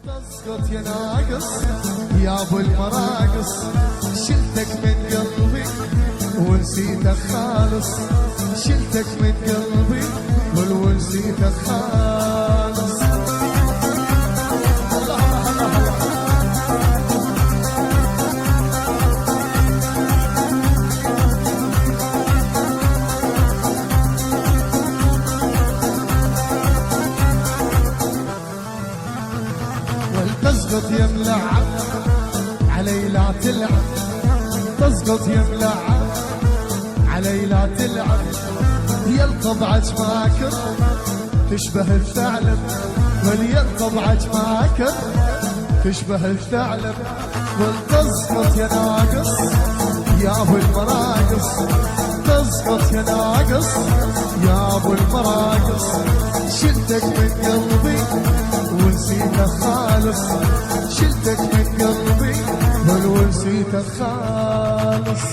تسقط يا ناقص يا ابو المراقص، شلتك من قلبي ونسيتك خالص، شلتك من قلبي ونسيتك خالص. تسقط يا ملعب علي لا تلعب، تسقط يا ملعب علي لا تلعب، يا طبعك ماكر تشبه الثعلب، واليا طبعك ماكر تشبه الثعلب. تسقط يا ناقص يا ابو المراقص، تسقط يا ناقص يا ابو المراقص، شلتك من قلبي ونسيتك خالص، شلتك من قلبي ونسيتك خالص.